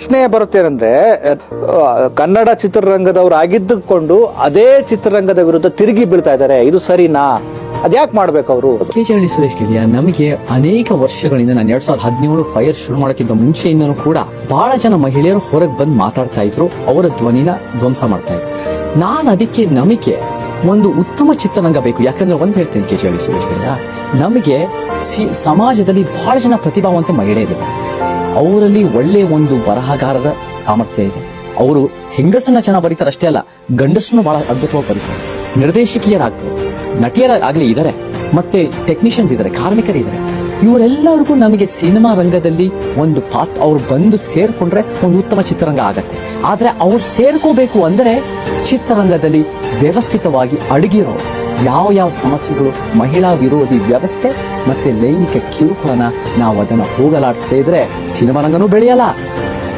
ಪ್ರಶ್ನೆ ಬರುತ್ತೇನೆಂದ್ರೆ ಕನ್ನಡ ಚಿತ್ರರಂಗದವರು ಆಗಿದ್ದುಕೊಂಡು ಅದೇ ಚಿತ್ರರಂಗದ ವಿರುದ್ಧ ತಿರುಗಿ ಬೀಳ್ತಾ ಇದ್ದಾರೆ, ಇದು ಸರಿನಾ? ಅದ್ಯಾಕೆ ಮಾಡ್ಬೇಕು ಅವರು? ಕೆಜಿ ಸುರೇಶ್ ಗೆಳೆಯ, ನಮಗೆ ಅನೇಕ ವರ್ಷಗಳಿಂದ ನಾನು 2017 ಫೈರ್ ಶುರು ಮಾಡೋಕ್ಕಿಂತ ಮುಂಚೆಯಿಂದನೂ ಕೂಡ ಬಹಳ ಜನ ಮಹಿಳೆಯರು ಹೊರಗೆ ಬಂದು ಮಾತಾಡ್ತಾ ಇದ್ರು, ಅವರ ಧ್ವನಿನ ಧ್ವಂಸ ಮಾಡ್ತಾ ಇದ್ರು. ನಾನು ಅದಕ್ಕೆ ನಮಗೆ ಒಂದು ಉತ್ತಮ ಚಿತ್ರರಂಗ ಬೇಕು. ಯಾಕಂದ್ರೆ ಒಂದ್ ಹೇಳ್ತೀನಿ ಕೆಜಿ ಸುರೇಶ್ ಗೆಳೆಯ, ನಮಗೆ ಸಮಾಜದಲ್ಲಿ ಬಹಳ ಜನ ಪ್ರತಿಭಾವಂತ ಮಹಿಳೆ ಇದೆ. ಅವರಲ್ಲಿ ಒಳ್ಳೆ ಒಂದು ಬರಹಗಾರರ ಸಾಮರ್ಥ್ಯ ಇದೆ. ಅವರು ಹೆಂಗಸನ್ನ ಚೆನ್ನಾಗಿ ಬರೀತಾರೆ ಅಷ್ಟೇ ಅಲ್ಲ, ಗಂಡಸನ್ನು ಬಹಳ ಅದ್ಭುತವಾಗಿ ಬರೀತಾರೆ. ನಿರ್ದೇಶಕಿಯರಾಗ್ಬೋದು, ನಟಿಯರಾಗ್ಲಿ ಇದಾರೆ, ಮತ್ತೆ ಟೆಕ್ನಿಷಿಯನ್ಸ್ ಇದಾರೆ, ಕಾರ್ಮಿಕರಿದ್ದಾರೆ. ಇವರೆಲ್ಲರಿಗೂ ನಮಗೆ ಸಿನಿಮಾ ರಂಗದಲ್ಲಿ ಒಂದು ಅವ್ರು ಬಂದು ಸೇರ್ಕೊಂಡ್ರೆ ಒಂದು ಉತ್ತಮ ಚಿತ್ರರಂಗ ಆಗತ್ತೆ. ಆದ್ರೆ ಅವ್ರು ಸೇರ್ಕೋಬೇಕು ಅಂದ್ರೆ ಚಿತ್ರರಂಗದಲ್ಲಿ ವ್ಯವಸ್ಥಿತವಾಗಿ ಅಡಗಿರೋ ಯಾವ ಸಮಸ್ಯೆಗಳು, ಮಹಿಳಾ ವಿರೋಧಿ ವ್ಯವಸ್ಥೆ ಮತ್ತೆ ಲೈಂಗಿಕ ಕಿರುಕುಳನ ನಾವು ಅದನ್ನ ಹೋಗಲಾಡಿಸದೇ ಇದ್ರೆ ಸಿನಿಮಾ ರಂಗನೂ ಬೆಳೆಯಲ್ಲ,